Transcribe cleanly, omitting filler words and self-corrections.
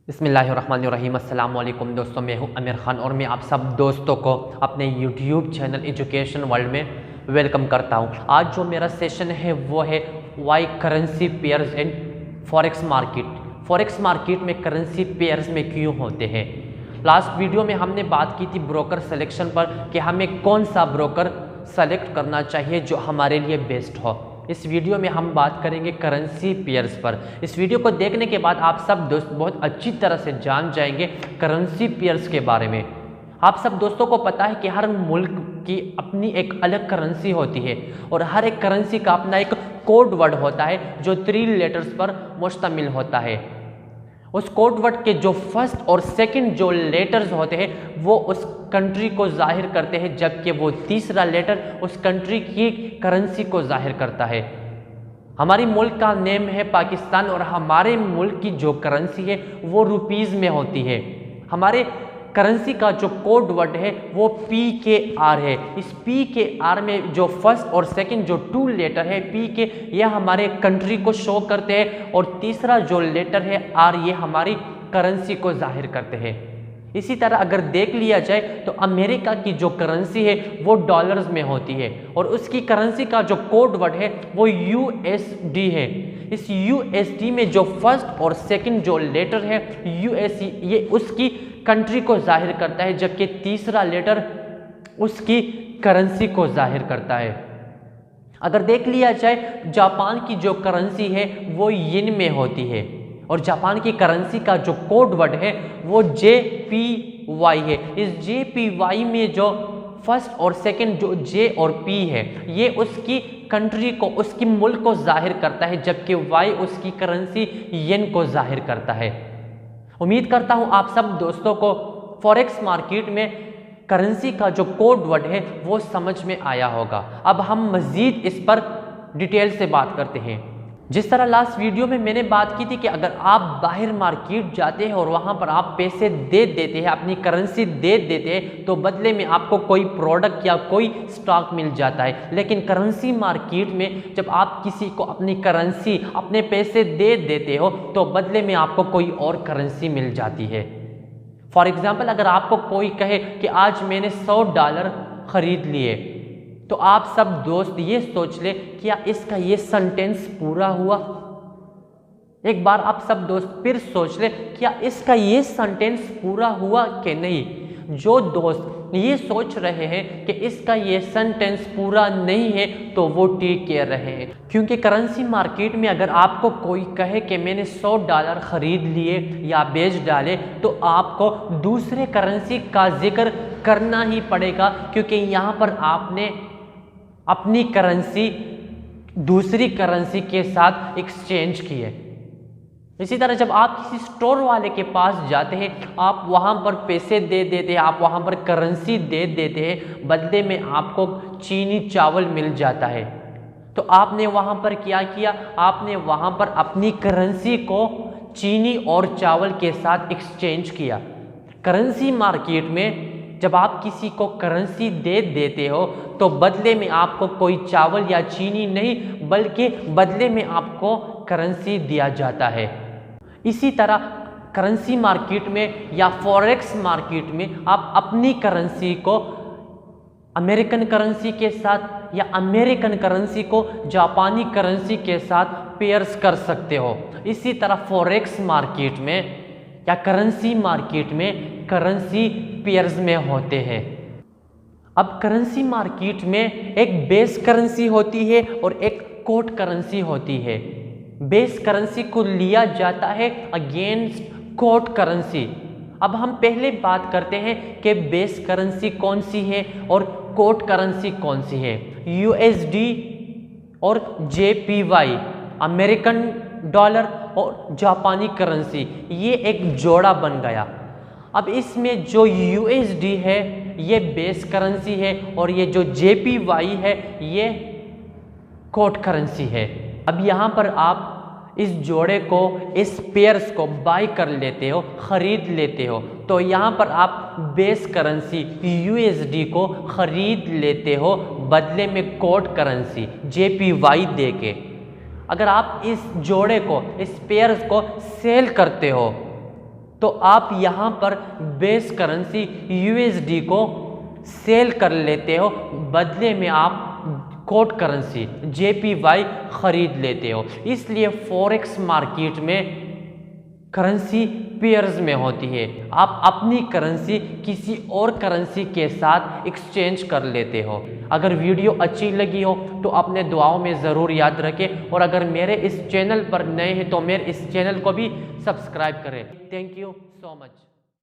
बिस्मिल्लाहिर्रहमानिर्रहीम। अस्सलाम वालेकुम दोस्तों, मैं हूं आमिर खान और मैं आप सब दोस्तों को अपने यूट्यूब चैनल एजुकेशन वर्ल्ड में वेलकम करता हूं। आज जो मेरा सेशन है वो है Y currency pairs in forex market. Forex market में करेंसी पेयर्स में क्यों होते हैं। लास्ट वीडियो में हमने बात की थी ब्रोकर सिलेक्शन पर कि हमें कौन सा ब्रोकर सेलेक्ट करना चाहिए जो हमारे लिए बेस्ट हो। इस वीडियो में हम बात करेंगे करेंसी पेयर्स पर। इस वीडियो को देखने के बाद आप सब दोस्त बहुत अच्छी तरह से जान जाएंगे करेंसी पेयर्स के बारे में। आप सब दोस्तों को पता है कि हर मुल्क की अपनी एक अलग करेंसी होती है और हर एक करेंसी का अपना एक कोड वर्ड होता है जो 3 लेटर्स पर मुश्तमिल होता है। उस कोड वर्ड के जो फर्स्ट और सेकंड जो लेटर्स होते हैं वो उस कंट्री को जाहिर करते हैं, जबकि वो तीसरा लेटर उस कंट्री की करेंसी को जाहिर करता है। हमारी मुल्क का नेम है पाकिस्तान और हमारे मुल्क की जो करेंसी है वो रुपीज़ में होती है। हमारे करेंसी का जो कोड वर्ड है वो PKR है। इस PKR में जो फर्स्ट और सेकंड जो 2 लेटर है PK, यह हमारे कंट्री को शो करते हैं और तीसरा जो लेटर है R, ये हमारी करेंसी को जाहिर करते हैं। इसी तरह अगर देख लिया जाए तो अमेरिका की जो करेंसी है वो डॉलर्स में होती है और उसकी करेंसी का जो कोड वर्ड है वो USD है। इस USD में जो फर्स्ट और सेकंड जो लेटर है USD, ये उसकी कंट्री को जाहिर करता है, जबकि तीसरा लेटर उसकी करेंसी को जाहिर करता है। अगर देख लिया जाए जापान की जो करेंसी है वो येन में होती है और जापान की करेंसी का जो कोड वर्ड है वो JPY है। इस JPY में जो फर्स्ट और सेकंड जो J और P है ये उसकी कंट्री को, उसकी मुल्क को जाहिर करता है, जबकि Y उसकी करेंसी येन को जाहिर करता है। उम्मीद करता हूं आप सब दोस्तों को फॉरेक्स मार्केट में करेंसी का जो कोड वर्ड है वो समझ में आया होगा। अब हम मज़ीद इस पर डिटेल से बात करते हैं। जिस तरह लास्ट वीडियो में मैंने बात की थी कि अगर आप बाहर मार्केट जाते हैं और वहाँ पर आप पैसे दे देते हैं, अपनी करेंसी दे देते हैं, तो बदले में आपको कोई प्रोडक्ट या कोई स्टॉक मिल जाता है। लेकिन करेंसी मार्केट में जब आप किसी को अपनी करेंसी, अपने पैसे दे देते हो तो बदले में आपको कोई और करेंसी मिल जाती है। फॉर एग्जाम्पल, अगर आपको कोई कहे कि आज मैंने $100 खरीद लिए, तो आप सब दोस्त ये सोच ले क्या इसका ये सेंटेंस पूरा हुआ। एक बार आप सब दोस्त फिर सोच ले क्या इसका ये सेंटेंस पूरा हुआ कि नहीं। जो दोस्त ये सोच रहे हैं कि इसका ये सेंटेंस पूरा नहीं है तो वो टेक केयर रहे हैं, क्योंकि करेंसी मार्केट में अगर आपको कोई कहे कि मैंने $100 खरीद लिए या बेच डाले तो आपको दूसरे करेंसी का जिक्र करना ही पड़ेगा, क्योंकि यहाँ पर आपने अपनी करेंसी दूसरी करेंसी के साथ एक्सचेंज की है। इसी तरह जब आप किसी स्टोर वाले के पास जाते हैं, आप वहाँ पर पैसे दे देते हैं, आप वहाँ पर करेंसी दे देते हैं, बदले में आपको चीनी चावल मिल जाता है, तो आपने वहाँ पर क्या किया, आपने वहाँ पर अपनी करेंसी को चीनी और चावल के साथ एक्सचेंज किया। करेंसी मार्केट में जब आप किसी को करेंसी दे देते हो तो बदले में आपको कोई चावल या चीनी नहीं, बल्कि बदले में आपको करेंसी दिया जाता है। इसी तरह करेंसी मार्केट में या फॉरेक्स मार्केट में आप अपनी करेंसी को अमेरिकन करेंसी के साथ या अमेरिकन करेंसी को जापानी करेंसी के साथ पेयर्स कर सकते हो। इसी तरह फॉरेक्स मार्केट में या करेंसी मार्केट में करेंसी पेयर्स में होते हैं। अब करेंसी मार्केट में एक बेस करेंसी होती है और एक कोड करेंसी होती है। बेस करेंसी को लिया जाता है अगेंस्ट कोड करेंसी। अब हम पहले बात करते हैं कि बेस करेंसी कौन सी है और कोड करेंसी कौन सी है। USD और JPY, अमेरिकन डॉलर और जापानी करेंसी, ये एक जोड़ा बन गया। अब इसमें जो USD है ये बेस करेंसी है और ये जो JPY है ये कोड करेंसी है। अब यहाँ पर आप इस जोड़े को, इस पेयर्स को बाय कर लेते हो, ख़रीद लेते हो, तो यहाँ पर आप बेस करेंसी USD को ख़रीद लेते हो, बदले में कोड करेंसी JPY दे के। अगर आप इस जोड़े को, इस पेयर्स को सेल करते हो तो आप यहाँ पर बेस करेंसी यूएसडी को सेल कर लेते हो, बदले में आप कोट करेंसी जेपीवाई खरीद लेते हो। इसलिए फॉरेक्स मार्केट में करेंसी पेयर्स में होती है। आप अपनी करेंसी किसी और करेंसी के साथ एक्सचेंज कर लेते हो। अगर वीडियो अच्छी लगी हो तो अपने दुआओं में ज़रूर याद रखें, और अगर मेरे इस चैनल पर नए हैं तो मेरे इस चैनल को भी सब्सक्राइब करें। Thank you so much.